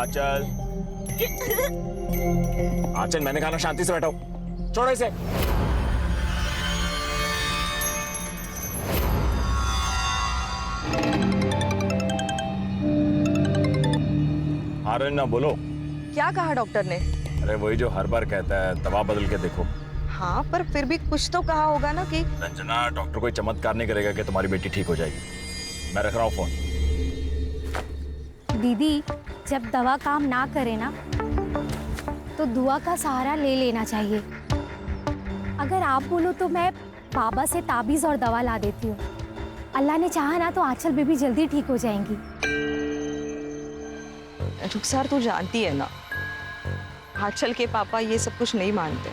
आंचल, आंचल मैंने कहा ना शांति से बैठो, छोड़ो इसे। ना बोलो। क्या कहा डॉक्टर ने? अरे वही जो हर बार कहता है, दवा बदल के देखो। हाँ, पर फिर भी कुछ तो कहा होगा ना कि रंजना, डॉक्टर कोई चमत्कार नहीं करेगा कि तुम्हारी बेटी ठीक हो जाएगी। मैं रख रहा हूँ फोन। दीदी, जब दवा काम ना करे ना तो दुआ का सहारा ले लेना चाहिए। अगर आप बोलो तो मैं बाबा से ताबीज और दवा ला देती हूँ। अल्लाह ने चाहा ना तो आंचल बेबी जल्दी ठीक हो जाएंगी। रुखसार, तू जानती है ना आंचल के पापा ये सब कुछ नहीं मानते।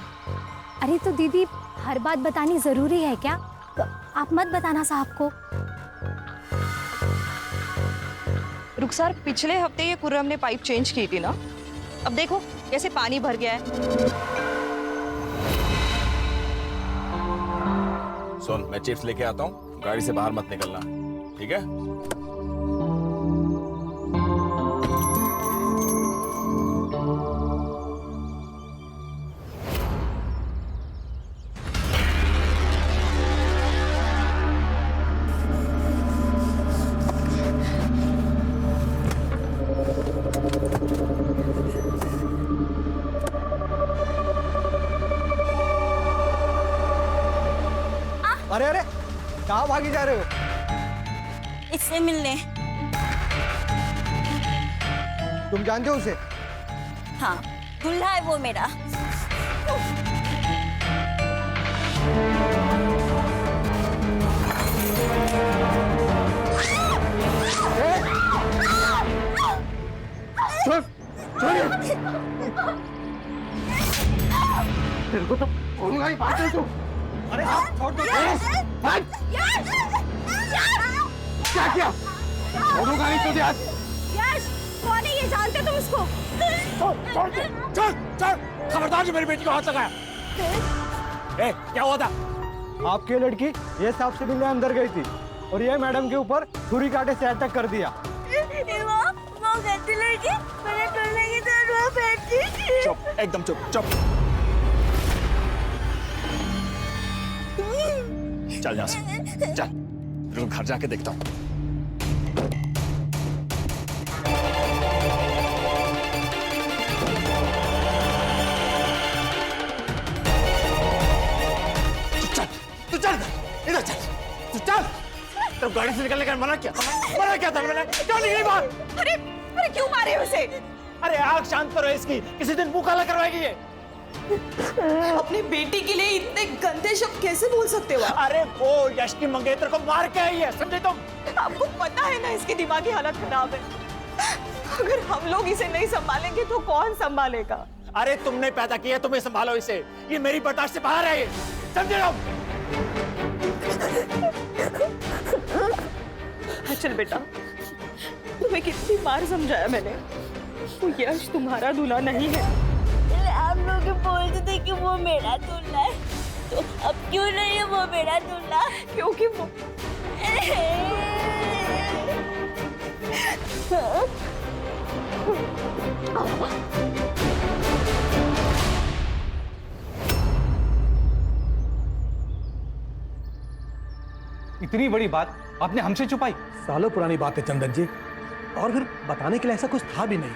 अरे तो दीदी, हर बात बतानी जरूरी है क्या? तो आप मत बताना साहब को। रुखसार, पिछले हफ्ते ये खुर्रम ने पाइप चेंज की थी ना, अब देखो कैसे पानी भर गया है। सुन, मैं चिप्स लेके आता हूँ, गाड़ी से बाहर मत निकलना, ठीक है? अरे अरे, कहाँ भागी जा रहे हो? इससे मिलने। तुम जानते हो उसे? हाँ, दूल्हा है वो मेरा। तेरे को तो बोलूंगा ही, बात है तू। अरे आप छोड़ दो। क्या किया? बोलूंगा ही तुझे आज। यश, कौन है ये? जानते तुम इसको? चल चल, खबरदार जो मेरी बेटी को हाथ लगाया। ए, क्या हुआ था? आपकी लड़की ये सांप से मिलने अंदर गई थी और ये मैडम के ऊपर छुरी कांटे से अटैक कर दिया। वो गलती लड़की मैंने टोलने की तरह वहाँ बैठी थी। चुप, एकदम चुप चुप। चल यहाँ से, चल, तेरे को घर जाके देखता हूँ। तू चल, इधर चल, तू चल। तब गाड़ी से निकलने का मना क्या था मैंने? क्यों निकली बाहर? अरे अरे क्यों मारे उसे? अरे आग शांत करो इसकी, किसी दिन मुंह काला करवाएगी ये। अपनी बेटी के लिए इतने गंदे शब्द कैसे बोल सकते हो आप? अरे वो यश की मंगेतर को मार के आई है, समझे तुम? आपको पता है ना इसकी दिमागी हालत खराब है। अगर हम लोग इसे नहीं संभालेंगे तो कौन संभालेगा? अरे तुमने पैदा किया, तुम्हें संभालो इसे। ये मेरी बर्दाश्त से बाहर है, समझे तुम? चल बेटा, तुम्हें कितनी बार समझाया मैंने, वो यश तुम्हारा दूल्हा नहीं है। आप लोग बोलते थे कि वो मेरा दूल्हा है, तो अब क्यों नहीं है वो मेरा दूल्हा? क्योंकि वो इतनी बड़ी बात आपने हमसे छुपाई? सालों पुरानी बात है चंदन जी, और फिर बताने के लिए ऐसा कुछ था भी नहीं।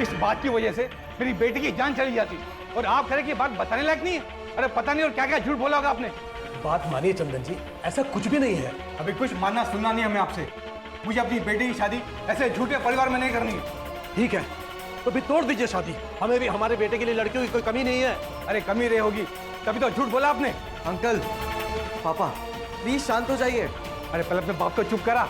इस बात की वजह से मेरी बेटी की जान चली जाती और आप कह रहे कि ये बात बताने लायक नहीं है। अरे पता नहीं और क्या क्या झूठ बोला होगा आपने। बात मानिए चंदन जी, ऐसा कुछ भी नहीं है। अभी कुछ मानना सुनना नहीं हमें आपसे। मुझे अपनी बेटी की शादी ऐसे झूठे परिवार में नहीं करनी है। ठीक है, तो फिर तोड़ दीजिए शादी। हमें भी हमारे बेटे के लिए लड़कियों की कोई कमी नहीं है। अरे कमी रही होगी, तभी तो झूठ बोला आपने। अंकल, पापा, प्लीज शांत हो जाइए। अरे पहले अपने बाप को चुप करा,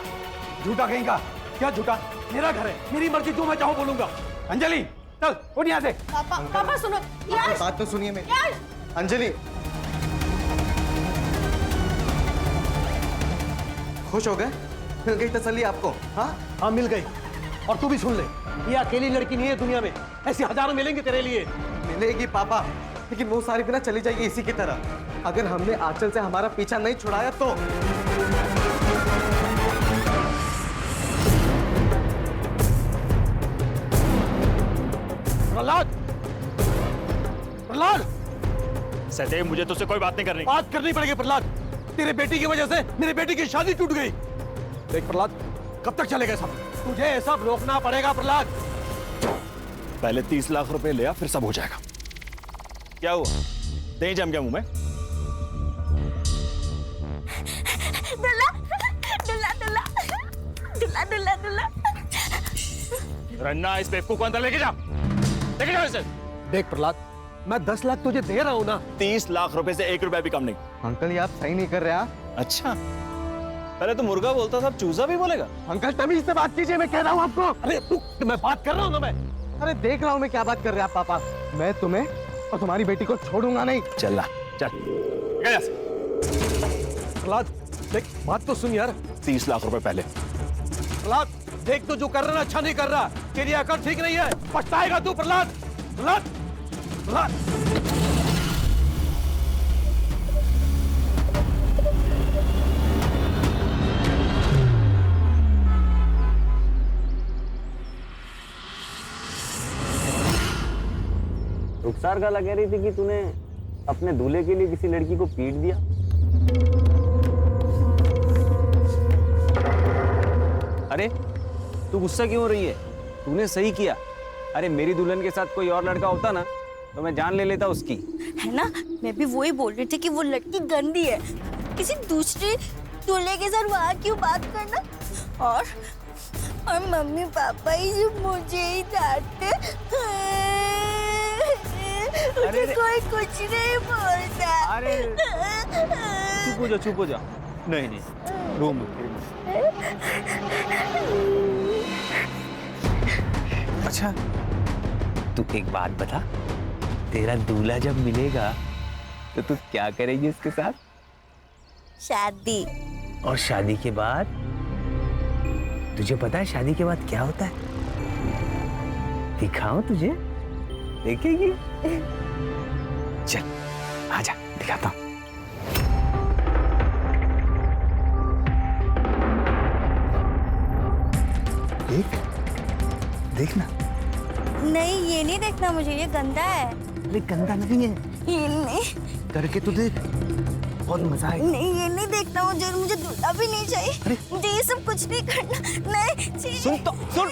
झूठा कहीं का। क्या झूठा? मेरा घर है, मेरी मर्जी, जो मैं चाहूँ बोलूंगा। अंजलि चल उठ यहाँ से। पापा सुनो। यश, बात तो सुनिए मेरी। यश, अंजलि, खुश हो गए? मिल गई तसल्ली आपको? हाँ मिल गई। और तू भी सुन ले, ये अकेली लड़की नहीं है दुनिया में, ऐसी हजारों मिलेंगे तेरे लिए। मिलेगी पापा, लेकिन वो सारी बिना चली जाएगी इसी की तरह। अगर हमने आंचल से हमारा पीछा नहीं छुड़ाया तो सदैव मुझे तुझसे कोई बात नहीं करनी। बात करनी पड़ेगी प्रहलाद, तेरे बेटी की वजह से मेरी बेटी की शादी टूट गई। देख प्रहलाद, कब तक चलेगा सब? तुझे ये सब रोकना पड़ेगा प्रहलाद। पहले 30 लाख रुपए लिया, फिर सब हो जाएगा। क्या हुआ, दही जम गया मुंह में? दुल्ला दुल्ला दुल्ला दुल्ला दुल्ला दुल्ला। रन्ना, इस बेवकूफ को अंदर लेके जाओ इसे। देख प्रहलाद, मैं 10 लाख तुझे दे रहा हूँ ना। 30 लाख रुपए से 1 रुपया भी कम नहीं। अंकल ये आप सही नहीं कर रहे आप। अच्छा, पहले तो मुर्गा बोलता था, अब चूजा भी बोलेगा? अंकल तमीज से बात कीजिए, मैं कह रहा हूँ आपको। अरे तू, मैं बात कर रहा हूँ ना मैं। अरे देख रहा हूँ मैं क्या बात कर रहे हैं आप पापा। मैं तुम्हें और तुम्हारी बेटी को छोड़ूंगा नहीं। चल ला, चल प्रहलाद देख, बात तो सुन यार। 30 लाख रुपए पहले। प्रहलाद देख, तो जो कर रहा है अच्छा नहीं कर रहा। तेरी अकल ठीक नहीं है, पछताएगा तू प्रहलाद। प्रहलाद प्रहलाद रुखसार गाला कह रही थी कि तूने अपने दूल्हे के लिए किसी लड़की को पीट दिया। अरे तू गुस्सा क्यों हो रही है? तूने सही किया। अरे मेरी दुल्हन के साथ कोई और लड़का होता ना तो मैं जान ले लेता उसकी। है ना, मैं भी वही बोल रही थी कि वो लड़की गंदी है। किसी दूसरे दूल्हे के साथ वहाँ क्यों बात करना? और मम्मी पापा ही जो मुझे ही डांटते। अरे कोई कुछ नहीं बोलता। अरे चुप हो जा। नहीं नहीं, रूम अच्छा तू एक बात बता, तेरा दूल्हा जब मिलेगा तो तू क्या करेगी उसके साथ? शादी। और शादी के बाद तुझे पता है शादी के बाद क्या होता है? दिखाऊं तुझे? देखेगी? चल आजा, दिखाता हूं। देखना। नहीं, ये नहीं देखना मुझे, ये गंदा है। अरे गंदा नहीं है, ये नहीं। करके तो देख, बहुत मजा आएगा। नहीं, ये नहीं देखना मुझे दूल्हा भी नहीं चाहिए। मुझे ये सब कुछ नहीं करना। नहीं सुन तो सुन।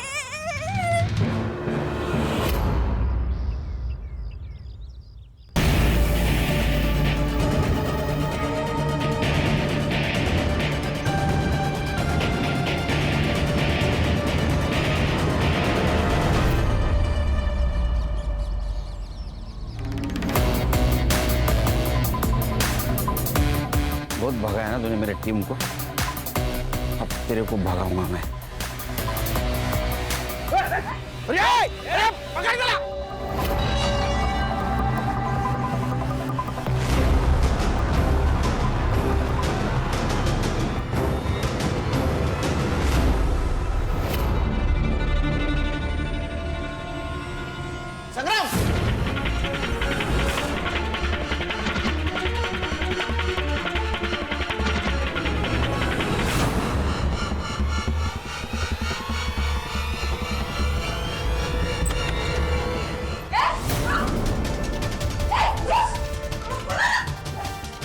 बहुत भगाया ना तूने मेरे टीम को, अब तेरे को भगाऊंगा मैं।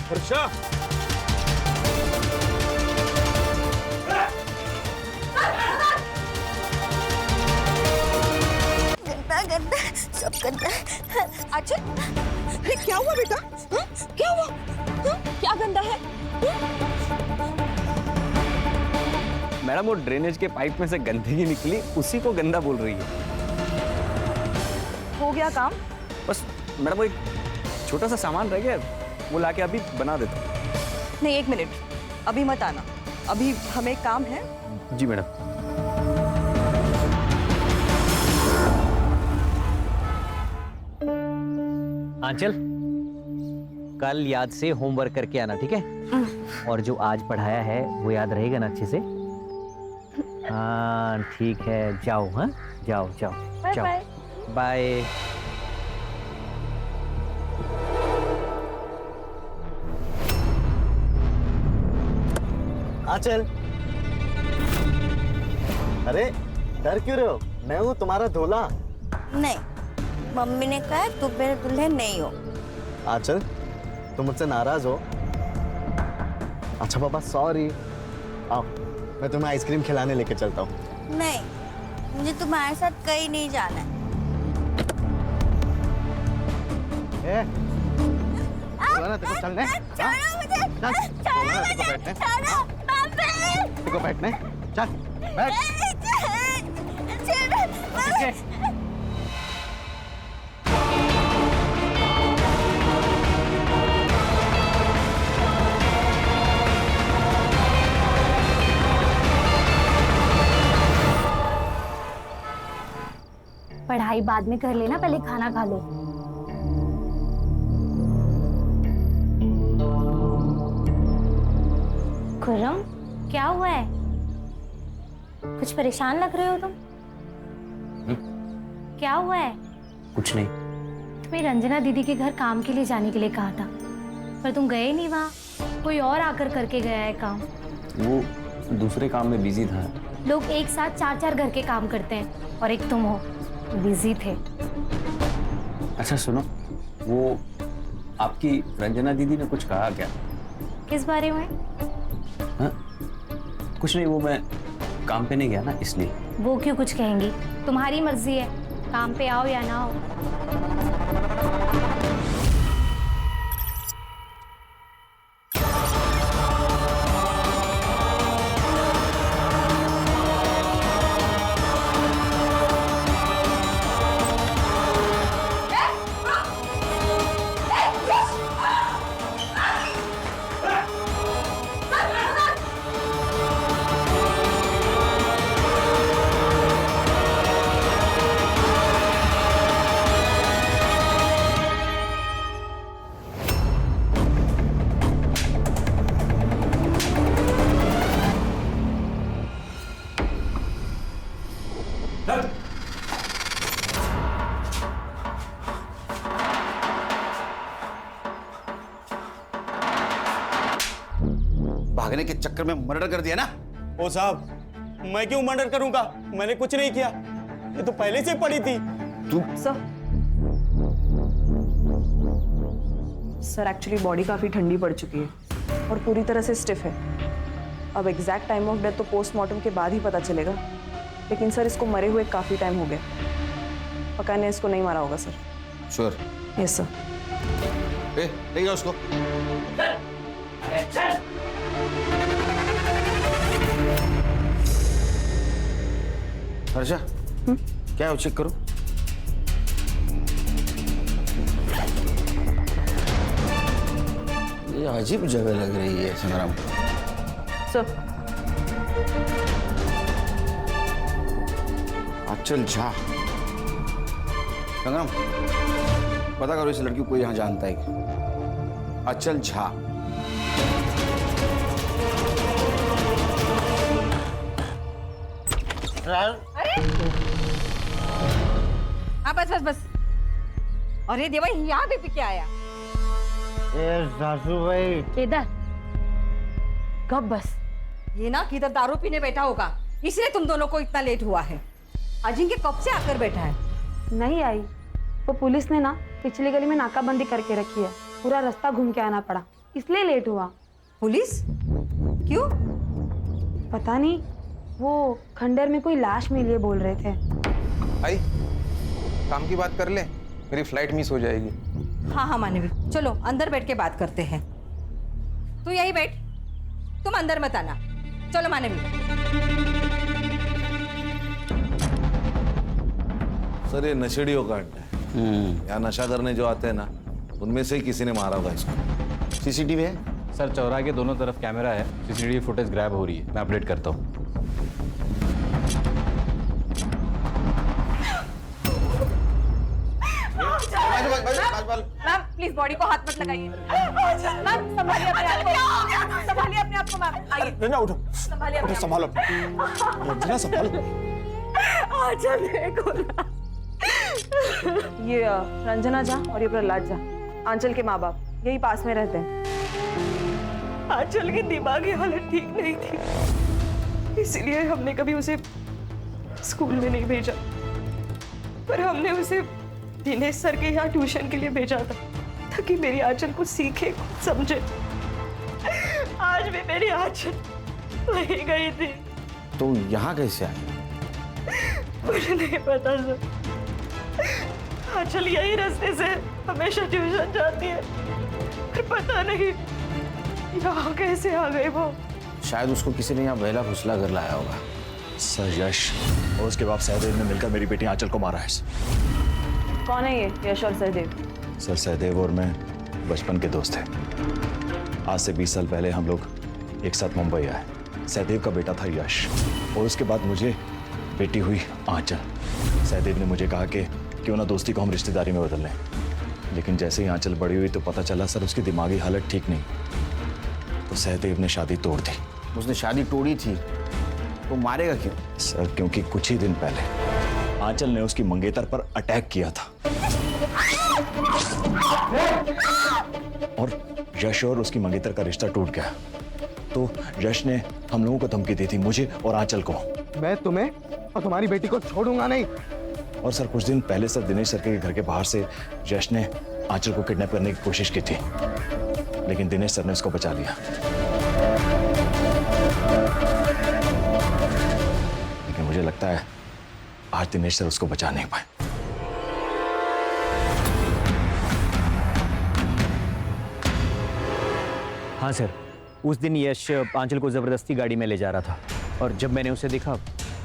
वर्षा, गंदा गंदा सब गंदा। अच्छा, ये क्या हुआ बेटा? क्या हुआ? क्या गंदा है? मैडम वो ड्रेनेज के पाइप में से गंदगी निकली, उसी को गंदा बोल रही है। हो गया काम? बस मैडम वो एक छोटा सा सामान रह गया, वो लाके अभी बना देता हूँ। नहीं, 1 मिनट, अभी मत आना, अभी हमें काम है। जी मैडम। आंचल, कल याद से होमवर्क करके आना, ठीक है? और जो आज पढ़ाया है वो याद रहेगा ना अच्छे से? हाँ ठीक है, जाओ। हाँ जाओ जाओ जाओ, बाय। आंचल, अरे डर क्यों रहे हो? मैं हूँ तुम्हारा दूल्हा। नहीं, मम्मी ने कहा तुम मेरे दुल्हन नहीं हो। आंचल, तुम मुझसे नाराज हो? अच्छा पापा सॉरी। आओ मैं तुम्हें आइसक्रीम खिलाने लेके चलता हूँ। नहीं, मुझे तुम्हारे साथ कहीं नहीं जाना है। बोला ना तेरे को चलने? छोड़ो मुझे, छोड़ो मुझे, छोड़ो, पापा। तेरे को बैठने? चल बैठ। पढ़ाई बाद में कर लेना, पहले खाना खा लो। खुर्रम, क्या हुआ है? कुछ परेशान लग रहे हो तुम? क्या हुआ है? कुछ नहीं। तुम्हें रंजना दीदी के घर काम के लिए जाने के लिए कहा था, पर तुम गए नहीं वहाँ। कोई और आकर करके गया है काम। वो दूसरे काम में बिजी था। लोग एक साथ 4-4 घर के काम करते हैं और एक तुम हो, बिजी थे। अच्छा सुनो, वो आपकी रंजना दीदी ने कुछ कहा क्या? किस बारे में? हाँ? कुछ नहीं, वो मैं काम पे नहीं गया ना इसलिए। वो क्यों कुछ कहेंगी? तुम्हारी मर्जी है, काम पे आओ या ना आओ। भागने के चक्कर में मर्डर कर दिया ना? ओ साहब, मैं क्यों मर्डर करूंगा? मैंने कुछ नहीं किया, ये तो पहले से पड़ी थी। तू सर एक्चुअली बॉडी काफ़ी ठंडी पड़ चुकी है और पूरी तरह से स्टिफ है। अब एग्जैक्ट टाइम ऑफ डेथ तो पोस्टमार्टम के बाद ही पता चलेगा, लेकिन सर इसको मरे हुए काफ़ी टाइम हो गया। पक्का ने इसको नहीं मारा होगा सर। श्योर? Yes sir. ले जाओ उसको। हर्षा, क्या है? चेक करो। ये अजीब जगह लग रही है संग्राम। सर अचल झा। संग्राम, पता करो इस लड़की को कोई यहाँ जानता है क्या? अचल झा। अरे हाँ बस बस बस। अरे देवा, यहाँ पे क्या आया? सासू भाई। केदार कब बस, ये ना किधर दारू पीने बैठा होगा, इसलिए तुम दोनों को इतना लेट हुआ है। अजिंक्य कब से आकर बैठा है? नहीं आई, वो पुलिस ने ना पिछली गली में नाकाबंदी करके रखी है, पूरा रास्ता घूम के आना पड़ा, इसलिए लेट हुआ। पुलिस? क्यों? पता नहीं, वो खंडर में कोई लाश मिली है बोल रहे थे। आई, काम की बात कर ले, मेरी फ्लाइट मिस हो जाएगी। हाँ हाँ मानवी, चलो अंदर बैठ के बात करते हैं। तू यही बैठ, तुम अंदर मत आना। चलो मानवी। सर ये नशेड़ियों का अड्डा है। यहाँ नशा करने जो आते हैं ना, उनमें से ही किसी ने मारा होगा इसको। सीसीटीवी है? सर चौराहे के दोनों तरफ कैमरा है, सीसीटीवी फुटेज ग्रैब हो रही है, मैं अपडेट करता हूँ। मैम प्लीज बॉडी को हाथ मत लगाइए। मैम संभालिए अपने आप को, संभालिए अपने आप को मैम। आइए रंजना उठो, संभालिए अपने आप को। संभालो रंजना, संभालो। आंचल देखो ना, ये रंजना झा और ये प्रहलाद झा, आंचल के माँ बाप, यही पास में रहते हैं। आंचल की दिमागी हालत ठीक नहीं थी, इसलिए हमने कभी उसे स्कूल में नहीं भेजा, पर हमने उसे दिनेश सर के यहाँ ट्यूशन के लिए भेजा था, ताकि मेरी आंचल कुछ सीखे, कुछ समझे। आज भी मेरी आंचल वही गई थी। तो यहाँ कैसे आई? मुझे नहीं पता सर। आंचल यही रास्ते से हमेशा ट्यूशन जाती है, पर पता नहीं यहाँ कैसे आ गई वो। शायद उसको किसी ने यहाँ बहला फुसला कर लाया होगा। सर यश और उसके बाप सहदेव ने मिलकर मेरी बेटी आंचल को मारा है। कौन है ये यश और सहदेव? सर सहदेव और मैं बचपन के दोस्त हैं। आज से 20 साल पहले हम लोग एक साथ मुंबई आए। सहदेव का बेटा था यश और उसके बाद मुझे बेटी हुई आंचल। सहदेव ने मुझे कहा कि क्यों ना दोस्ती को हम रिश्तेदारी में बदल लें, लेकिन जैसे ही आंचल बड़ी हुई तो पता चला सर उसकी दिमागी हालत ठीक नहीं, तो सहदेव ने शादी तोड़ दी। उसने शादी तोड़ी थी तो मारेगा क्यों? सर क्योंकि कुछ ही दिन पहले आंचल ने उसकी मंगेतर पर अटैक किया था और यश और उसकी मंगेतर का रिश्ता टूट गया। तो यश ने हम लोगों को धमकी दी थी, मुझे और आंचल को। मैं तुम्हें और तुम्हारी बेटी को छोड़ूंगा नहीं। और सर कुछ दिन पहले सर दिनेश सर के घर के बाहर से यश ने आंचल को किडनैप करने की कोशिश की थी, लेकिन दिनेश सर ने उसको बचा लिया। लेकिन मुझे लगता है आज दिनेश सर उसको बचा नहीं पाए। हाँ सर, उस दिन यश आंचल को जबरदस्ती गाड़ी में ले जा रहा था और जब मैंने उसे देखा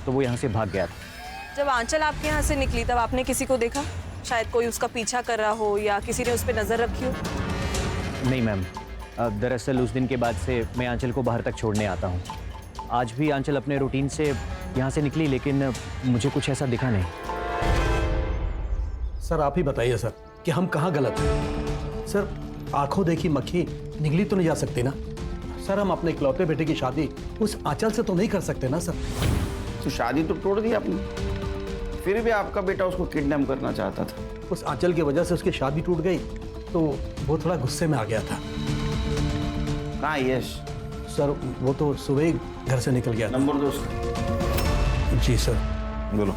तो वो यहाँ से भाग गया था। जब आंचल आपके यहाँ से निकली तब आपने किसी को देखा? शायद कोई उसका पीछा कर रहा हो या किसी ने उस पर नजर रखी हो। नहीं मैम, दरअसल उस दिन के बाद से मैं आंचल को बाहर तक छोड़ने आता हूँ। आज भी आंचल अपने रूटीन से यहाँ से निकली, लेकिन मुझे कुछ ऐसा दिखा नहीं। सर आप ही बताइए सर कि हम कहाँ गलत हैं? सर आंखों देखी मक्खी निगली तो नहीं जा सकती ना सर। हम अपने इकलौते बेटे की शादी उस आंचल से तो नहीं कर सकते ना सर। तो शादी तो तोड़ दी आपने, फिर भी आपका बेटा उसको किडनैप करना चाहता था। उस आंचल की वजह से उसकी शादी टूट गई तो वो थोड़ा गुस्से में आ गया था। कहाँ यश? सर वो तो सुबह ही घर से निकल गया। नंबर दो उसका। जी सर। बोलो।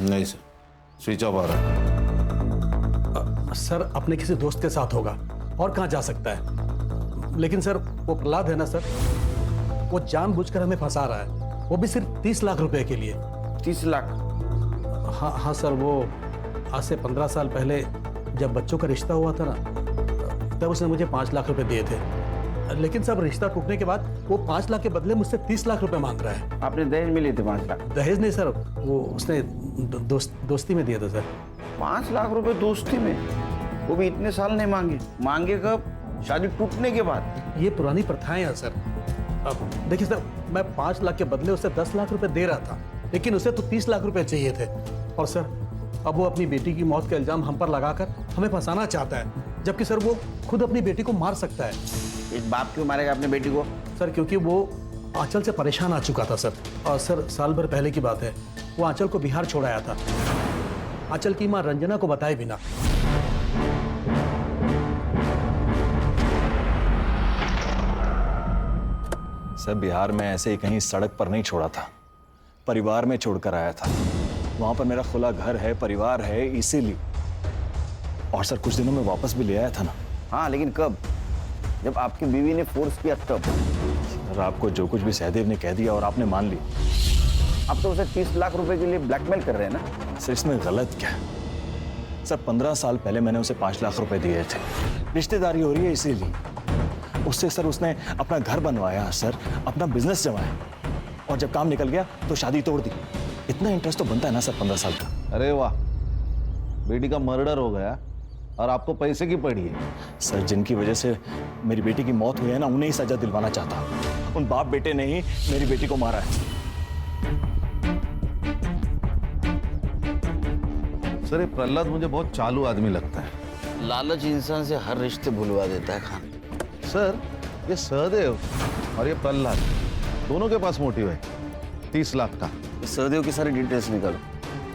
नहीं सर, स्विच ऑफ आ रहा है। सर अपने किसी दोस्त के साथ होगा और कहाँ जा सकता है। लेकिन सर वो प्रहलाद है ना सर, वो जानबूझकर हमें फंसा रहा है, वो भी सिर्फ 30 लाख रुपए के लिए। 30 लाख? हाँ हाँ सर, वो आज से 15 साल पहले जब बच्चों का रिश्ता हुआ था ना, तब उसने मुझे 5 लाख रुपए दिए थे। लेकिन सब रिश्ता टूटने के बाद वो 5 लाख के बदले मुझसे 30 लाख रुपए मांग रहा है। आपने दहेज में लिए थे 5 लाख? दहेज नहीं सर, वो उसने दोस्ती में दिया था सर। 5 लाख रुपए दोस्ती में? वो भी इतने साल नहीं मांगे? मांगे कब? शादी टूटने के बाद। ये पुरानी प्रथाएं हैं सर। अब देखिए सर, मैं 5 लाख के बदले उसे 10 लाख रुपए दे रहा था, लेकिन उसे तो 30 लाख रुपए चाहिए थे। और सर अब वो अपनी बेटी की मौत का इल्जाम हम पर लगाकर हमें फंसाना चाहता है, जबकि सर वो खुद अपनी बेटी को मार सकता है। एक बाप क्यों मारेगा अपने बेटी को? सर क्योंकि वो आंचल से परेशान आ चुका था सर। और सर साल भर पहले की बात है, वो आंचल को बिहार छोड़ आया था, आंचल की माँ रंजना को बताए बिना। सर बिहार में ऐसे ही कहीं सड़क पर नहीं छोड़ा था, परिवार में छोड़कर आया था। वहां पर मेरा खुला घर है, परिवार है, इसीलिए। और सर कुछ दिनों में वापस भी ले आया था ना। हाँ लेकिन कब? जब आपकी बीवी ने फोर्स किया तब। सर आपको जो कुछ भी सहदेव ने कह दिया और आपने मान ली। आप तो उसे 30 लाख रुपए के लिए ब्लैकमेल कर रहे हैं ना? सर इसमें गलत क्या है? सर 15 साल पहले मैंने उसे 5 लाख रुपए दिए थे, रिश्तेदारी हो रही है इसीलिए। उससे सर उसने अपना घर बनवाया सर, अपना बिजनेस जमाया, और जब काम निकल गया तो शादी तोड़ दी। इतना इंटरेस्ट तो बनता है ना सर 15 साल का। अरे वाह, बेटी का मर्डर हो गया और आपको पैसे की पड़ी है। सर जिनकी वजह से मेरी बेटी की मौत हुई है ना, उन्हें ही सजा दिलवाना चाहता हूं। उन बाप बेटे ने ही मेरी बेटी को मारा है। सर ये प्रहलाद मुझे बहुत चालू आदमी लगता है। लालच इंसान से हर रिश्ते भुलवा देता है खान। सर ये सहदेव और ये प्रहलाद दोनों के पास मोटिव है 30 लाख का। सहदेव की सारी डिटेल्स निकालो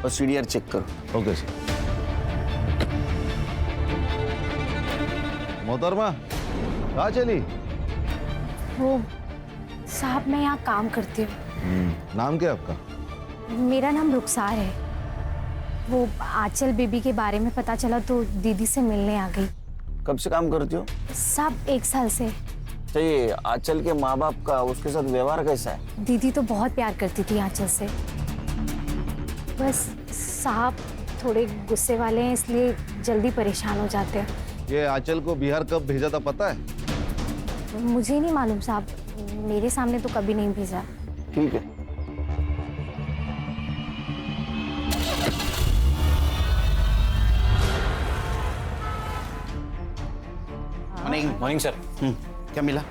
और सीडीआर चेक करो। Okay sir. मोहतरमा कहाँ चली? वो साहब मैं यहाँ काम करती हूँ। नाम क्या आपका? मेरा नाम रुखसार है। वो आंचल बेबी के बारे में पता चला तो दीदी से मिलने आ गई। कब से काम करती हो? सब 1 साल से। तो ये आंचल के माँ बाप का उसके साथ व्यवहार कैसा है? दीदी तो बहुत प्यार करती थी आंचल से, बस साहब थोड़े गुस्से वाले हैं इसलिए जल्दी परेशान हो जाते हैं। ये आंचल को बिहार कब भेजा था पता है? मुझे नहीं मालूम साहब, मेरे सामने तो कभी नहीं भेजा। ठीक है। Morning sir. क्या मिला?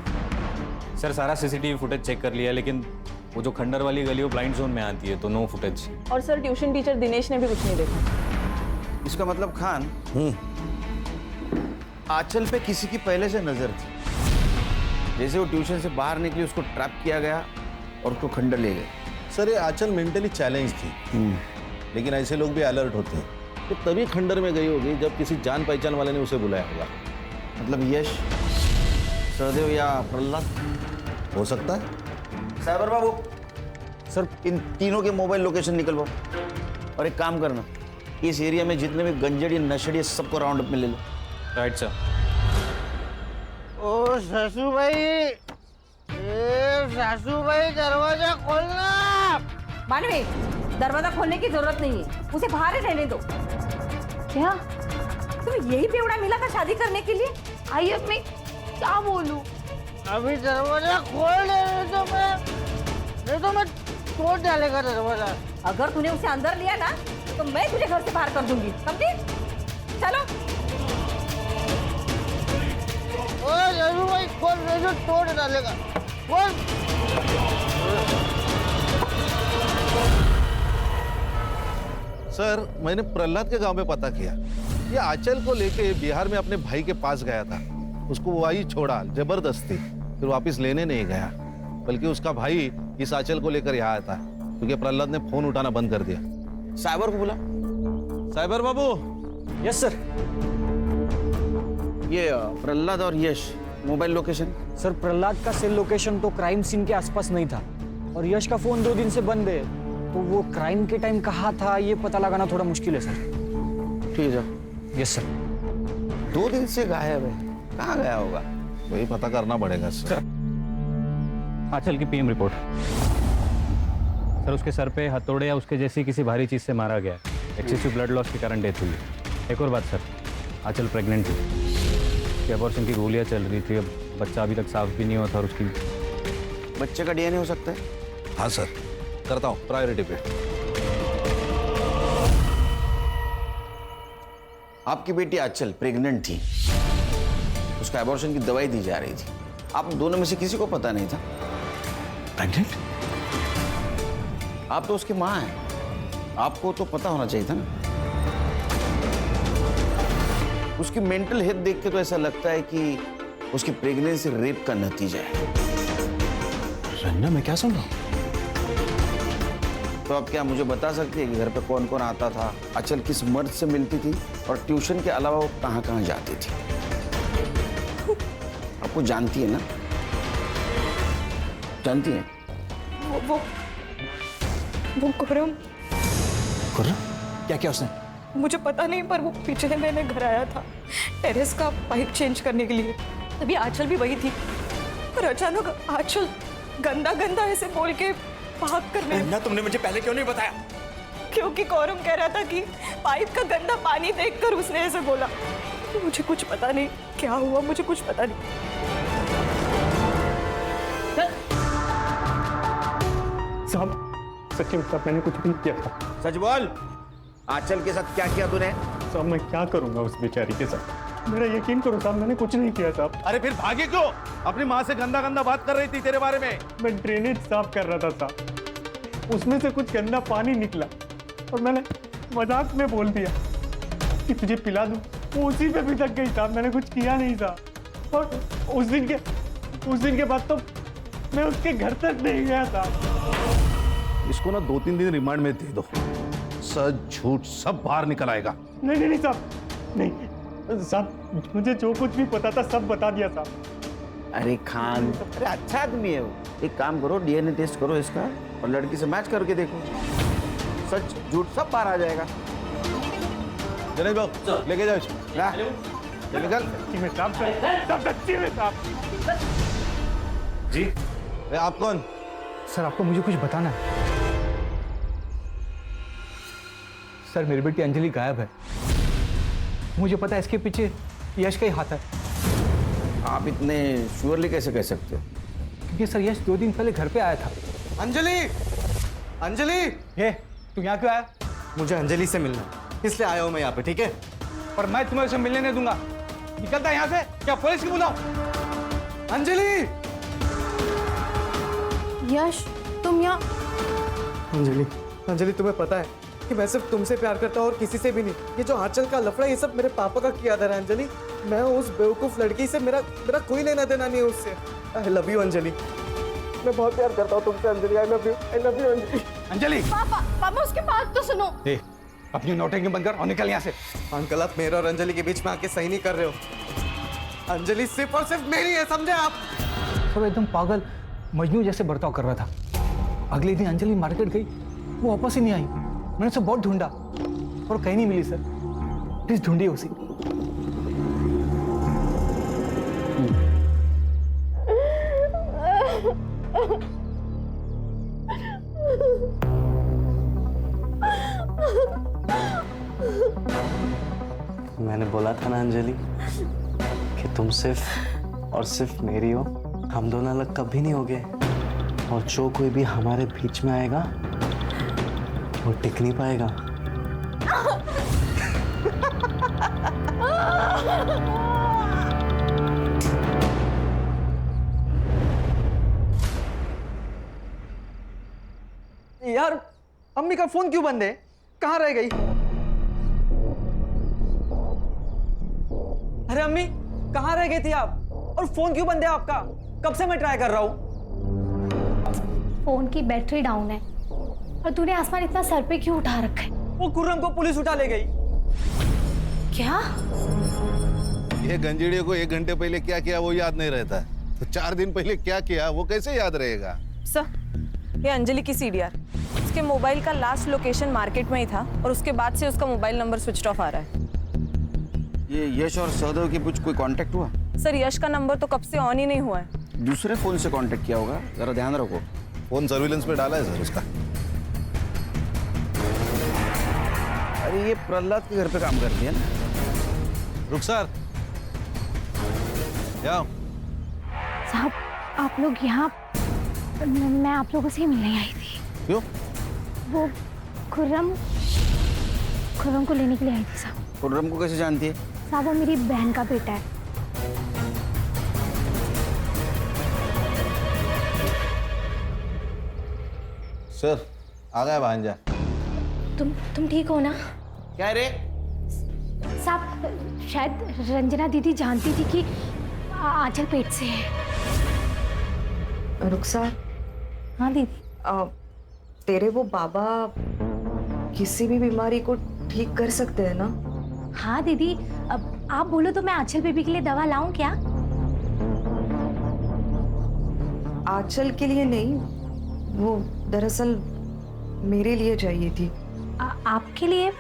सर सारा सीसीटीवी फुटेज चेक कर लिया, लेकिन वो जो खंडर वाली गली वो ब्लाइंड जोन में आती है, तो नो फुटेज। और सर ट्यूशन टीचर दिनेश ने भी कुछ नहीं देखा। इसका मतलब खान आंचल पे किसी की पहले से नजर थी। जैसे वो ट्यूशन से बाहर निकली उसको ट्रैप किया गया और उसको खंडर ले गए। सर ये आंचल मेंटली चैलेंज थी, लेकिन ऐसे लोग भी अलर्ट होते हैं। तो तभी खंडर में गई होगी जब किसी जान पहचान वाले ने उसे बुलाया होगा। मतलब यश, सहदेव या प्रहलाद हो सकता है। साइबर बाबू सर, इन तीनों के मोबाइल लोकेशन निकलवाओ और एक काम करना, इस एरिया में जितने भी गंजड़ी नशेड़ी सबको राउंड अप में ले लो। Right sir. ओ सासू भाई, सासू भाई दरवाजा खोलना। मानवी, दरवाजा खोलने की जरूरत नहीं है, उसे बाहर ही रहने दो। क्या तुम्हें यही बेवड़ा मिला था शादी करने के लिए? आई अब मैं क्या बोलूं? अभी दरवाजा खोल दे तो मैं तोड़ डालेगा दरवाजा। अगर तूने उसे अंदर लिया ना तो मैं तुझे घर से बाहर कर दूंगी, समझी? चलो। ओ सासू भाई खोल दे तो तोड़ डालेगा। खोल। सर मैंने प्रहलाद के गांव में पता किया, ये आंचल को लेके बिहार में अपने भाई के पास गया था। उसको वही छोड़ा जबरदस्ती, फिर वापस लेने नहीं गया, बल्कि उसका भाई इस आंचल को लेकर यहाँ आया था, क्योंकि प्रहलाद ने फोन उठाना बंद कर दिया। साइबर को बुला। साइबर बाबू। Yes sir. ये प्रहलाद और Yash mobile location? Sir Prahlad का सेल लोकेशन तो क्राइम सीन के आसपास नहीं था, और यश का फोन 2 दिन से बंद है, तो वो क्राइम के टाइम कहाँ था ये पता लगाना थोड़ा मुश्किल है सर। ठीक है। Yes sir. 2 दिन से गायब है, कहाँ गया होगा? वही पता करना पड़ेगा सर। आंचल की पीएम रिपोर्ट। सर उसके सर पे हथौड़े या उसके जैसी किसी भारी चीज से मारा गया। एक्सेसिव ब्लड लॉस के कारण डेथ हुई। एक और बात सर, आंचल प्रेग्नेंट थी, उसकी अबॉर्शन की गोलियां चल रही थी, अब बच्चा अभी तक साफ भी नहीं हुआ था, और उसकी बच्चे का डीएनए हो सकता है? हाँ सर, करता हूँ प्रायोरिटी पे। आपकी बेटी आंचल प्रेग्नेंट थी, उसका अबॉर्शन की दवाई दी जा रही थी, आप दोनों में से किसी को पता नहीं था? प्रेग्नेंट? आप तो उसकी माँ हैं, आपको तो पता होना चाहिए था ना। उसकी मेंटल हेल्थ देख के तो ऐसा लगता है कि उसकी प्रेगनेंसी रेप का नतीजा है। रन्ना, मैं क्या सुन रहा हूँ? तो आप क्या मुझे बता सकती है कि घर पे कौन कौन आता था, आंचल किस मर्द से मिलती थी, और ट्यूशन के अलावा वो कहाँ कहाँ जाती थी? आपको जानती है ना? जानती है? वो खुर्रम। खुर्रम? क्या क्या उसने? मुझे पता नहीं, पर वो पीछे मैंने घर आया था टेरेस का पाइप चेंज करने के लिए, तभी आंचल भी वही थी, पर अचानक आंचल गंदा गंदा ऐसे बोल के भाग कर ना, तुमने मुझे पहले क्यों नहीं बताया? क्योंकि कौरम कह रहा था कि पाइप का गंदा पानी देखकर उसने ऐसे बोला। मुझे कुछ पता नहीं क्या हुआ, मुझे कुछ पता नहीं। साहब सच्ची साहब, मैंने कुछ भी नहीं किया था। सच बोल, आंचल के साथ क्या किया तूने? साहब मैं क्या करूंगा उस बेचारी के साथ, मेरा यकीन करो साहब, मैंने कुछ नहीं किया साहब। अरे फिर भागे क्यों? अपनी माँ से गंदा गंदा बात कर रही थी तेरे बारे में। मैं ड्रेनेज साफ कर रहा था साहब, उसमें से कुछ गंदा पानी निकला और मैंने मजाक में बोल दिया कि तुझे पिला दूं, वो उसी पे भी तक गई साहब, मैंने कुछ किया नहीं साहब। और उस दिन के बाद तो मैं उसके घर तक नहीं गया साहब। इसको ना 2-3 दिन रिमांड में दे दो, सच झूठ सब बाहर निकल आएगा। नहीं साहब, नहीं साहब, मुझे जो कुछ भी पता था सब बता दिया साहब। अरे खान, अरे अच्छा आदमी है वो। एक काम करो, डीएनए टेस्ट करो इसका और लड़की से मैच करके देखो। सच झूठ सब बाहर आ जाएगा। जनेश बाबू लेके जाओ इसको। ला, चल निकल। सच्ची में साहब, सब सच्ची में साहब। जी आप कौन? सर आपको मुझे कुछ बताना है। सर मेरी बेटी अंजलि गायब है। मुझे पता है इसके पीछे यश का ही हाथ है। आप इतने श्योरली कैसे कह सकते हो? क्योंकि सर यश 2 दिन पहले घर पे आया था। अंजलि, अंजलि, ये तू यहाँ क्यों आया? मुझे अंजलि से मिलना, इसलिए आया हूँ मैं यहाँ पे, ठीक है? पर मैं तुम्हें से मिलने नहीं दूंगा। निकलता है यहाँ से, क्या पुलिस की बुलाओ? अंजलि! यश तुम यहाँ? अंजलि, अंजलि तुम्हें पता है कि मैं सिर्फ तुमसे प्यार करता हूँ और किसी से भी नहीं। ये जो आंचल का लफड़ा, ये सब मेरे पापा का किया था अंजलि। मैं उस बेवकूफ लड़की से मेरा कोई लेना देना नहीं है उससे। आई लव यू अंजलि, मैं बहुत प्यार करता हूँ तुमसे Anjali. I love you Anjali. Anjali पापा उसके बात तो सुनो। ए, अपनी नौटंकी बंद कर और निकल यहाँ से। अंकल आप मेरे और अंजलि के बीच में आके सही नहीं कर रहे हो। अंजलि सिर्फ और सिर्फ मेरी है, समझे आप? सब एकदम पागल मजनू जैसे बर्ताव कर रहा था। अगले दिन अंजलि मार्केट गई, वो वापस ही नहीं आई। मैंने उसे बहुत ढूंढा और कहीं नहीं मिली। सर प्लीज ढूंढिए उसे। मैंने बोला था ना अंजलि कि तुम सिर्फ और सिर्फ मेरी हो। हम दोनों अलग कभी नहीं होंगे, और जो कोई भी हमारे बीच में आएगा वो टिक नहीं पाएगा। यार अम्मी का फोन क्यों बंद है? कहाँ रह गई? अरे अम्मी कहाँ रह गई थी आप? और फोन क्यों बंद है आपका? कब से मैं ट्राई कर रहा हूँ। फोन की बैटरी डाउन है। और तूने आसमान इतना सर पे क्यों उठा रखा है? वो खुर्रम को पुलिस उठा ले गई। क्या? ये गंजेड़ियों को 1 घंटे पहले क्या किया वो याद नहीं रहता, तो 4 दिन पहले क्या किया वो कैसे याद रहेगा? सर ये अंजलि की सीडीआर। उसके मोबाइल का लास्ट लोकेशन मार्केट में ही था और उसके बाद से उसका मोबाइल नंबर स्विच ऑफ आ रहा है। ये यश और सहदेव के बीच कोई कांटेक्ट हुआ? सर यश का नंबर तो कब से ऑन ही नहीं हुआ है। दूसरे फोन से कांटेक्ट किया होगा, जरा ध्यान रखो। फोन सर्विलेंस पे डाला है सर उसका। अरे ये प्रहलाद के घर पे काम करती है ना? रुखसार जाओ। साहब आप लोग यहाँ? मैं आप लोगों से ही मिलने आई थी। क्यों? वो खुर्रम को लेने के लिए आई थी साहब। खुर्रम को कैसे जानती है? साहब वो मेरी बहन का बेटा है। सर आ गया भांजा। तुम ठीक हो ना? क्या रे? साहब शायद रंजना दीदी जानती थी कि आंचल पेट से है। रुखसार। हाँ दीदी। तेरे वो बाबा किसी भी बीमारी को ठीक कर सकते हैं ना? हाँ दीदी, अब आप बोलो तो मैं आंचल बेबी के लिए दवा लाऊं क्या? आंचल के लिए नहीं, वो दरअसल मेरे लिए चाहिए थी। आपके लिए?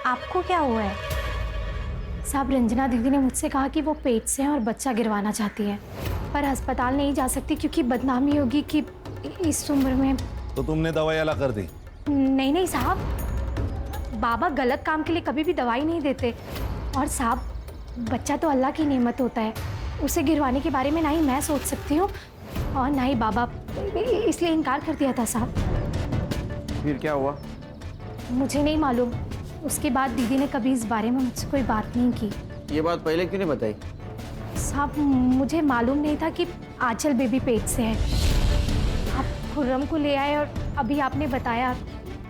आपको क्या हुआ है? साहब रंजना दीदी ने मुझसे कहा कि वो पेट से हैं और बच्चा गिरवाना चाहती है, पर अस्पताल नहीं जा सकती क्योंकि बदनामी होगी कि इस उम्र में। तो तुमने दवाई अला कर दी? नहीं साहब, बाबा गलत काम के लिए कभी भी दवाई नहीं देते। और साहब बच्चा तो अल्लाह की नेमत होता है, उसे गिरवाने के बारे में ना ही मैं सोच सकती हूँ और ना ही बाबा, इसलिए इनकार कर दिया था साहब। फिर क्या हुआ? मुझे नहीं मालूम। उसके बाद दीदी ने कभी इस बारे में मुझसे कोई बात नहीं की। ये बात पहले क्यों नहीं बताई? साहब मुझे मालूम नहीं था कि आंचल बेबी पेट से है। आप खुर्रम को ले आए और अभी आपने बताया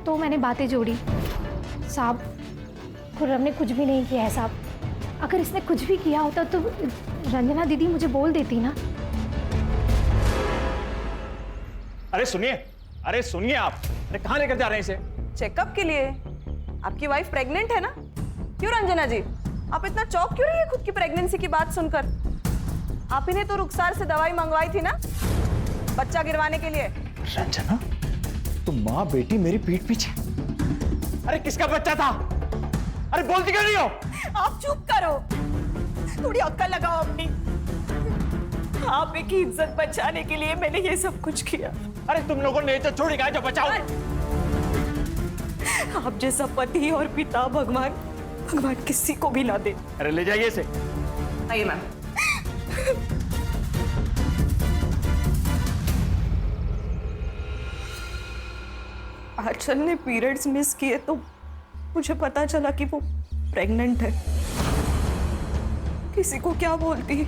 तो मैंने बातें जोड़ी। साहब खुर्रम ने कुछ भी नहीं किया है साहब। अगर इसने कुछ भी किया होता तो रंजना दीदी मुझे बोल देती ना। अरे सुनिए आप। अरे कहाँ लेकर जा रहे हैं इसे? चेकअप के लिए। आपकी वाइफ प्रेग्नेंट है ना? क्यों रंजना जी, आप इतना चौंक क्यों रही है खुद की प्रेगनेंसी की बात सुनकर? आप ही ने तो रुखसार से दवाई मंगवाई थी ना बच्चा गिरवाने के लिए। रंजना, तो माँ बेटी मेरी पीठ पीछे। अरे किसका बच्चा था? अरे बोलती क्यों नहीं हो? आप चुप करो, थोड़ी अक्ल लगाओ अपनी। आप की इज्जत बचाने के लिए मैंने ये सब कुछ किया। अरे तुम लोगों ने तो छोड़ी गाय जो बचाओ। आप जैसा पति और पिता भगवान किसी को भी ना दे। अरे ले जाइए इसे। आइए मैम। आंचल ने पीरियड्स मिस किए तो मुझे पता चला कि वो प्रेग्नेंट है। किसी को क्या बोलती,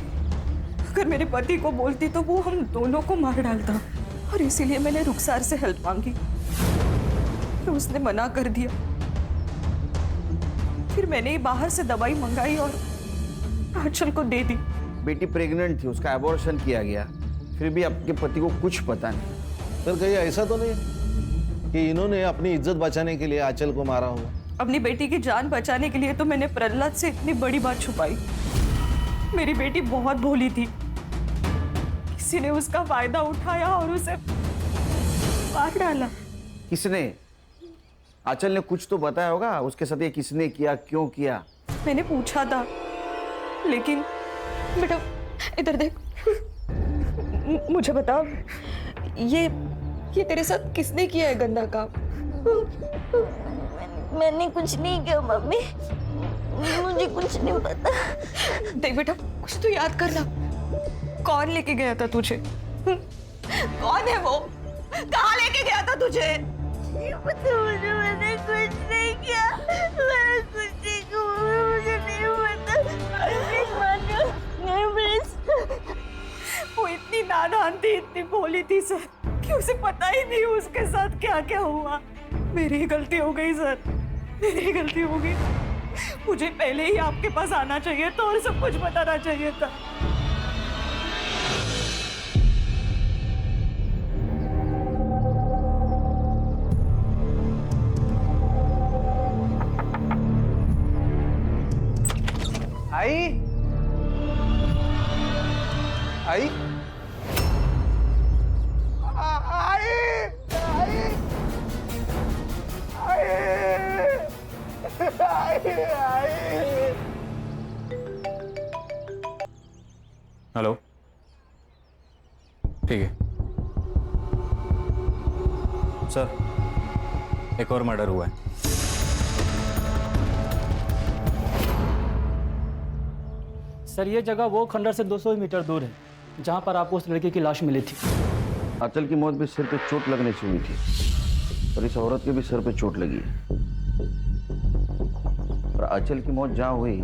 अगर मेरे पति को बोलती तो वो हम दोनों को मार डालता, और इसीलिए मैंने रुखसार से हेल्प मांगी, तो उसने मना कर दिया। फिर मैंने ही बाहर से दवाई मंगाई और आंचल को दे दी। बेटी प्रेग्नेंट थी, उसका एबॉर्शन किया गया, फिर भी आपके पति को कुछ पता नहीं। सर कहीं ऐसा तो नहीं कि इन्होंने अपनी इज्जत बचाने के लिए आंचल को मारा होगा? अपनी बेटी की जान बचाने के लिए तो मैंने प्रहलाद से इतनी बड़ी बात छुपाई। मेरी बेटी बहुत भोली थी, किसी ने उसका फायदा उठाया और उसे मार डाला। किसने? आंचल ने कुछ तो बताया होगा उसके साथ, ये किसने किया, क्यों किया? मैंने पूछा था, लेकिन बेटा इधर देख, मुझे बता, ये तेरे साथ किसने किया है गंदा काम? मैंने कुछ नहीं किया मम्मी, मुझे कुछ नहीं पता। देख बेटा, कुछ तो याद करना, कौन लेके गया था तुझे? कौन है वो? कहाँ लेके गया था तुझे? मैंने कुछ नहीं किया, मैंने कुछ नहीं किया, मुझे नहीं पता। वो इतनी नादान थी, इतनी भोली थी सर, कि उसे पता ही नहीं उसके साथ क्या क्या हुआ। मेरी ही गलती हो गई सर, मेरी ही गलती हो गई। मुझे पहले ही आपके पास आना चाहिए था और सब कुछ बताना चाहिए था। आई आई हेलो, ठीक है सर, एक और मर्डर हुआ है। सर ये जगह वो खंडर से 200 मीटर दूर है जहां पर आपको उस लड़के की लाश मिली थी। आंचल की मौत भी सिर पे चोट लगने से हुई थी, और इस औरत के भी सिर पे चोट लगी है। और आंचल की मौत जहाँ हुई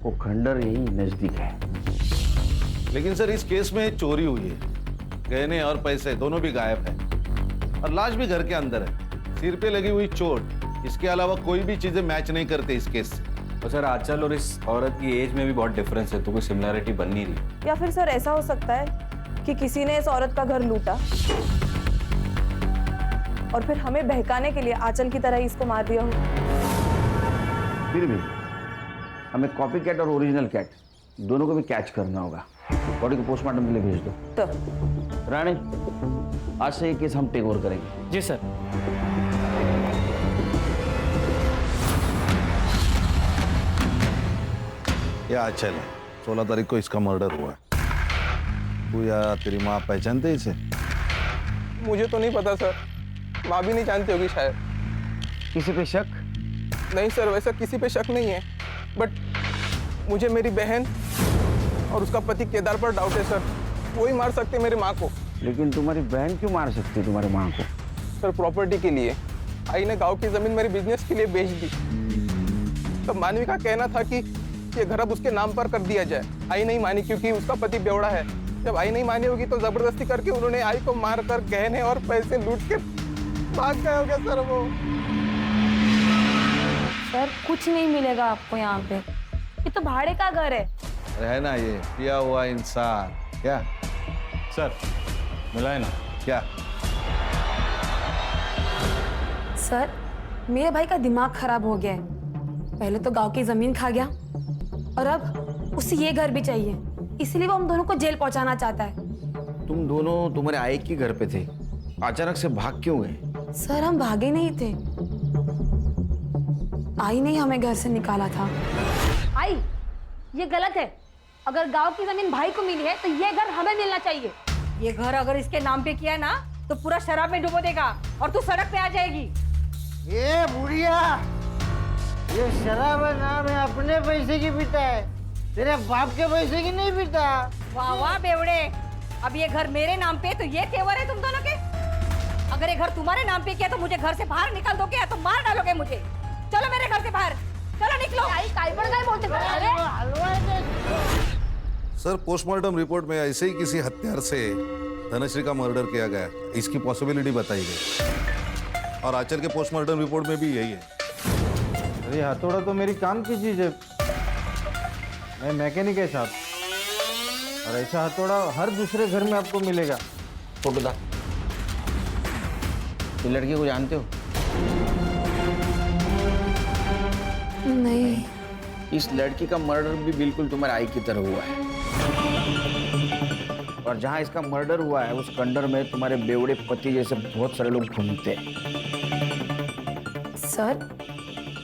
वो खंडर यही नजदीक है। लेकिन सर इस केस में चोरी हुई है, गहने और पैसे दोनों भी गायब है, और लाश भी घर के अंदर है। सिर पे लगी हुई चोट, इसके अलावा कोई भी चीजें मैच नहीं करते इस केस से। और सर आंचल और इस औरत की एज में भी बहुत डिफरेंस है, तो कोई सिमिलरिटी बन नहीं रही। या फिर सर ऐसा हो सकता है कि किसी ने इस औरत का घर लूटा और फिर हमें बहकाने के लिए आंचल की तरह ही इसको मार दिया हो। फिर भी हमें कॉपी कैट और ओरिजिनल कैट दोनों को भी कैच करना होगा। बॉडी को पोस्टमार्टम के लिए भेज दो। तो रानी, आज से ये केस हम टेक ओवर करेंगे। जी सर। ये आंचल है, 16 तारीख को इसका मर्डर हुआ है। तू या तेरी माँ पहचानते इसे? मुझे तो नहीं पता सर, माँ भी नहीं जानती होगी शायद। किसी पे शक? नहीं सर, वैसा किसी पे शक नहीं है, बट मुझे मेरी बहन और उसका पति केदार पर डाउट है सर। वो ही मार सकते मेरी माँ को। लेकिन तुम्हारी बहन क्यों मार सकती है तुम्हारी माँ को? सर प्रॉपर्टी के लिए। आई ने गांव की जमीन मेरे बिजनेस के लिए बेच दी। तब मानवी का कहना था कि ये घर अब उसके नाम पर कर दिया जाए। आई नहीं मानी क्योंकि उसका पति बेवड़ा है। जब आई नहीं मानी होगी तो जबरदस्ती करके उन्होंने आई को मारकर गहने और पैसे लूट के भाग गए होंगे सर वो। सर कुछ नहीं मिलेगा आपको यहाँ पे, ये तो भाड़े का घर है। है ना ये पिया हुआ इंसान। क्या सर मिला है ना? क्या सर मेरे भाई का दिमाग खराब हो गया है। पहले तो गांव की जमीन खा गया और अब उसे ये घर भी चाहिए, इसलिए वो हम दोनों को जेल पहुंचाना चाहता है। तुम दोनों तुम्हारे आई के घर पे थे, अचानक से भाग क्यों गए? सर हम भागे नहीं थे, आई नहीं हमें घर से निकाला था। आई, ये गलत है। अगर गांव की जमीन भाई को मिली है तो ये घर हमें मिलना चाहिए। ये घर अगर इसके नाम पे किया ना तो पूरा शराब में डुबो देगा और तू सड़क पे आ जाएगी। ये बुढ़िया, ये शराब नाम है, अपने पैसे की पीता है, तेरे बाप के पैसे की नहीं पीता। वाह वाह बेवड़े, अब ये घर मेरे नाम पे तो ये तेवर है तुम दोनों के। अगर ये घर तुम्हारे नाम पे किया तो मुझे घर से बाहर निकाल दोगे या तो मार डालोगे मुझे। चलो मेरे घर से बाहर, चलो निकलो। बोलते सर, पोस्टमार्टम रिपोर्ट में ऐसे ही किसी हत्यार से धनश्री का मर्डर किया गया, इसकी पॉसिबिलिटी बताई गई और आंचल के पोस्टमार्टम रिपोर्ट में भी यही है। अरे हथौड़ा तो मेरी काम की चीज है, मैं मैकेनिक है साहब, और ऐसा हथौड़ा हर दूसरे घर में आपको मिलेगा। फोटो दा। ये लड़की को जानते हो? नहीं। इस लड़की का मर्डर भी बिल्कुल तुम्हारे आई की तरह हुआ है, और जहां इसका मर्डर हुआ है उस खंडर में तुम्हारे बेवड़े पति जैसे बहुत सारे लोग घूमते हैं। सर,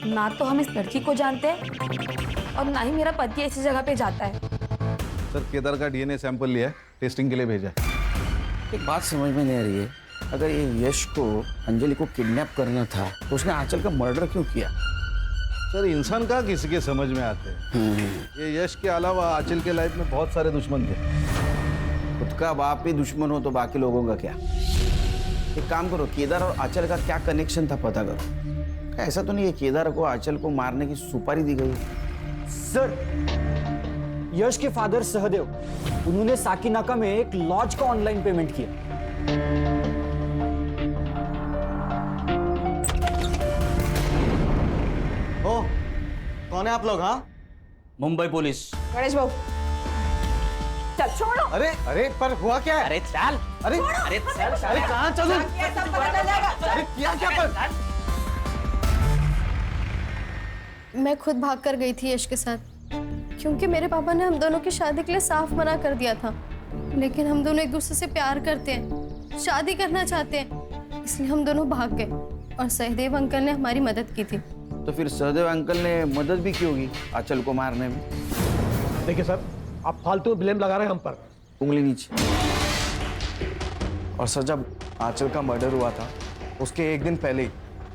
ना तो हम इस लड़की को जानते हैं और ना ही मेरा पति ऐसी जगह पे जाता है। सर, केदार का डीएनए सैंपल लिया है, टेस्टिंग के लिए भेजा है। एक बात समझ में नहीं आ रही है, अगर ये यश को अंजलि को किडनैप करना था तो उसने आंचल का मर्डर क्यों किया? सर, इंसान कहाँ किसी के समझ में आते हैं। ये यश के अलावा आंचल के लाइफ में बहुत सारे दुश्मन थे। खुद का बाप ही दुश्मन हो तो बाकी लोगों का क्या? एक काम करो, केदार और आंचल का क्या कनेक्शन था पता करो। ऐसा तो नहीं है केदार को आंचल को मारने की सुपारी दी गई? सर, यश के फादर सहदेव, उन्होंने साकिनाका में एक लॉज का ऑनलाइन पेमेंट किया। ओ, कौन है आप लोग? हाँ, मुंबई पुलिस। गणेश भाऊ, चल छोड़ो। अरे अरे, पर हुआ क्या है? अरे चल। अरे अरे चल। अरे कहाँ चलूं? अरे क्या क्या पर? मैं खुद भाग कर गई थी यश के साथ, क्योंकि मेरे पापा ने हम दोनों की शादी के लिए साफ मना कर दिया था। लेकिन हम दोनों एक दूसरे से प्यार करते हैं, शादी करना चाहते हैं, इसलिए हम दोनों भाग गए और सहदेव अंकल ने हमारी मदद की थी। तो फिर सहदेव अंकल ने मदद भी की होगी आंचल को मारने में। देखिए सर, आप फालतू ब्लेम लगा रहे हैं हम पर। उंगली नीचे। और सर, जब आंचल का मर्डर हुआ था उसके एक दिन पहले ही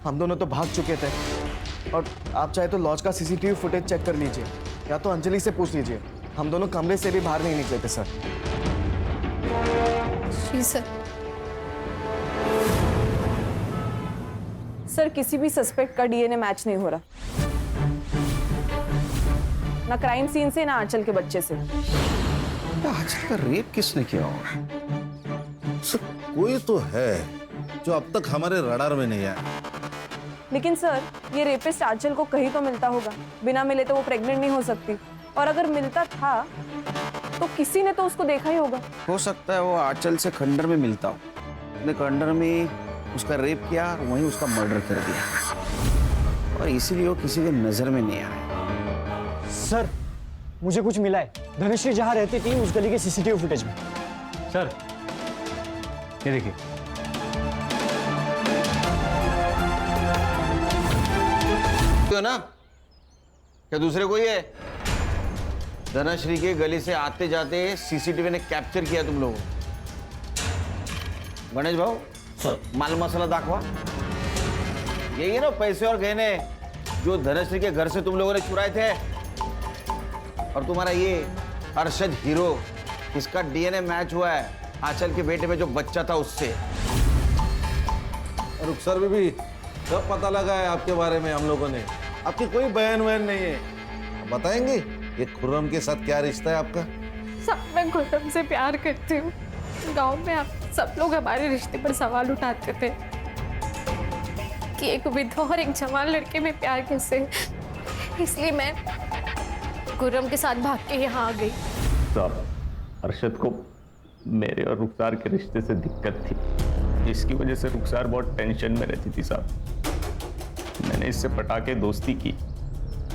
हम दोनों तो भाग चुके थे। और आप चाहे तो लॉज का सीसीटीवी फुटेज चेक कर लीजिए, या तो अंजलि से पूछ लीजिए, हम दोनों कमरे से भी बाहर नहीं निकले थे सर। जी सर। सर, किसी भी सस्पेक्ट का डीएनए मैच नहीं हो रहा, ना क्राइम सीन से ना आंचल के बच्चे से। आंचल का रेप किसने किया होगा? सर, कोई तो है जो अब तक हमारे रडार में नहीं आया। लेकिन सर, ये रेपिस्ट आंचल को कहीं तो मिलता होगा, बिना मिले तो वो प्रेग्नेंट नहीं हो सकती, और अगर मिलता था तो किसी ने तो उसको देखा ही होगा। हो सकता है वो आंचल से खंडर में मिलता हो, उसने खंडर में उसका रेप किया और वहीं उसका मर्डर कर दिया, और इसीलिए वो किसी के नजर में नहीं आया। सर, मुझे कुछ मिला है धनश्री जहां रहती थी उस गली के सीसीटीवी फुटेज में। सर, ये देखिए। तो ना क्या दूसरे कोई है? धनश्री के गली से आते जाते सीसीटीवी ने कैप्चर किया तुम लोगों। गणेश भाऊ, माल मसाला दाखवा। यही ना पैसे और गहने जो धनश्री के घर से तुम लोगों ने चुराए थे। और तुम्हारा ये अरशद हीरो, इसका डीएनए मैच हुआ है आंचल के बेटे में जो बच्चा था उससे। रुखसर भी सब पता लगा है आपके बारे में हम लोगों ने। आपकी कोई बहन वहन नहीं है, बताएंगे ये खुर्रम के साथ क्या रिश्ता है आपका? सब, मैं खुर्रम से प्यार करती हूँ। गांव में आप सब लोग हमारे रिश्ते पर सवाल उठाते थे कि एक विधवा और एक जवान लड़के में प्यार कैसे, इसलिए मैं खुर्रम के साथ भाग के यहाँ आ गई। साहब, अरशद को मेरे और रुखसार के रिश्ते से दिक्कत थी, इसकी वजह से रुखसार बहुत टेंशन में रहती थी साहब। मैंने इससे पटा के दोस्ती की,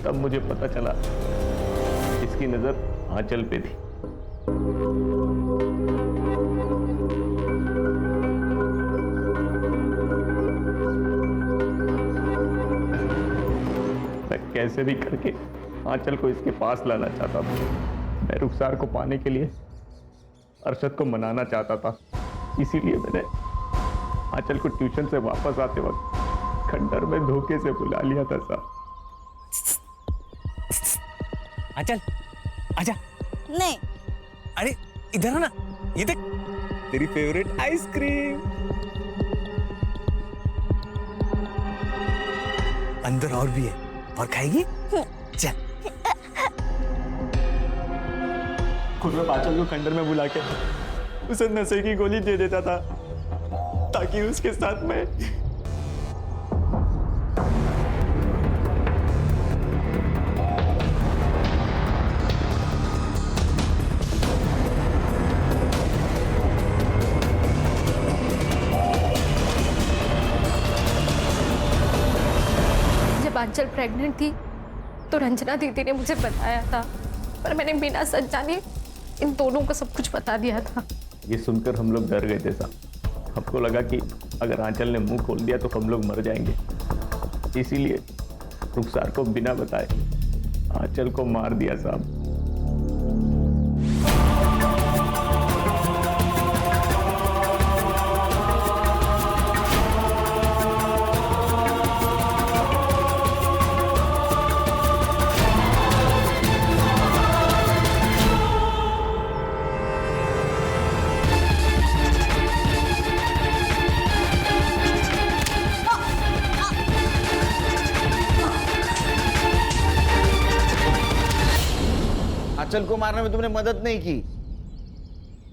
तब मुझे पता चला इसकी नजर आंचल पे थी। कैसे भी करके आंचल को इसके पास लाना चाहता था। मैं रुखसार को पाने के लिए अरशद को मनाना चाहता था, इसीलिए मैंने आंचल को ट्यूशन से वापस आते वक्त खंडर में धोखे से बुला लिया था साहब। आंचल आजा। नहीं। अरे इधर ना, ये देख तेरी फेवरेट आइसक्रीम। अंदर और भी है, और खाएगी? चल। खुद में आंचल को खंडर में बुला के उसे नशे की गोली दे देता था ताकि उसके साथ में जब आंचल प्रेग्नेंट थी तो रंजना दीदी ने मुझे बताया था, पर मैंने बिना सच जाने इन दोनों को सब कुछ बता दिया था। ये सुनकर हम लोग डर गए थे साहब। हमको लगा कि अगर आंचल ने मुंह खोल दिया तो हम लोग मर जाएंगे, इसीलिए रुखसार को बिना बताए आंचल को मार दिया साहब। आंचल को मारने में तुमने मदद नहीं की,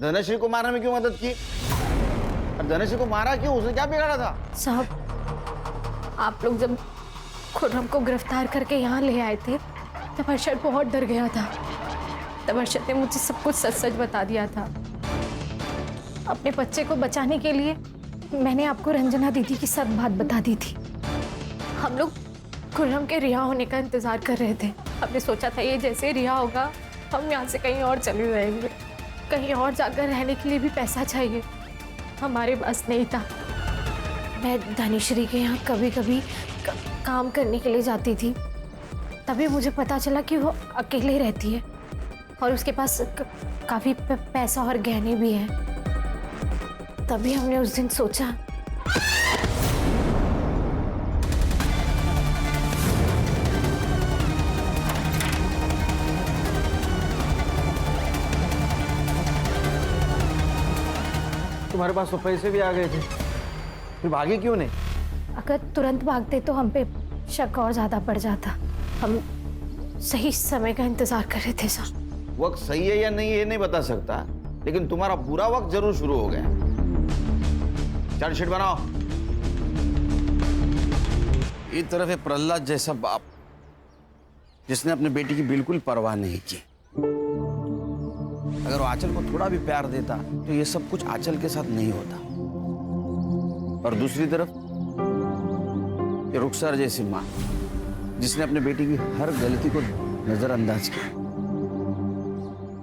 धनश्री को मारने में क्यों मदद की? और धनश्री को मारा क्यों? उसने क्या बिगाड़ा था? साहब, आप लोग जब खुर्रम को गिरफ्तार करके यहाँ ले आए थे तब अरशद बहुत डर गया था। तब अरशद ने मुझे सब कुछ सच सच बता दिया था। अपने बच्चे को बचाने के लिए मैंने आपको रंजना दीदी की सब बात बता दी थी। हम लोग खुर्रम के रिहा होने का इंतजार कर रहे थे। हमने सोचा था ये जैसे रिहा होगा हम यहाँ से कहीं और चले जाएंगे। कहीं और जाकर रहने के लिए भी पैसा चाहिए, हमारे पास नहीं था। मैं धनिश्री के यहाँ कभी कभी काम करने के लिए जाती थी, तभी मुझे पता चला कि वो अकेले रहती है और उसके पास काफ़ी पैसा और गहने भी हैं। तभी हमने उस दिन सोचा तुम्हारे पास तो पैसे भी आ गए थे, फिर भागे क्यों नहीं? अगर तुरंत भागते तो हम पे शक और ज्यादा बढ़ जाता। हम सही समय का इंतजार कर रहे थे सर। वक्त सही है या नहीं ये नहीं बता सकता, लेकिन तुम्हारा बुरा वक्त जरूर शुरू हो गया। चार्जशीट बनाओ। एक तरफ है प्रहलाद जैसा बाप जिसने अपने बेटी की बिल्कुल परवाह नहीं की। अगर वो आंचल को थोड़ा भी प्यार देता तो ये सब कुछ आंचल के साथ नहीं होता। और दूसरी तरफ ये रुखसार जैसी माँ जिसने अपने बेटी की हर गलती को नजरअंदाज किया।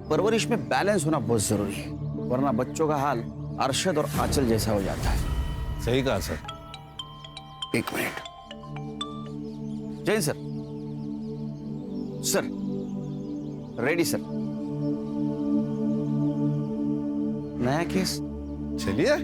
परवरिश में बैलेंस होना बहुत जरूरी है, वरना बच्चों का हाल अरशद और आंचल जैसा हो जाता है। सही कहा सर। एक minute. Jain sir. Sir ready sir. नया केस। चलिए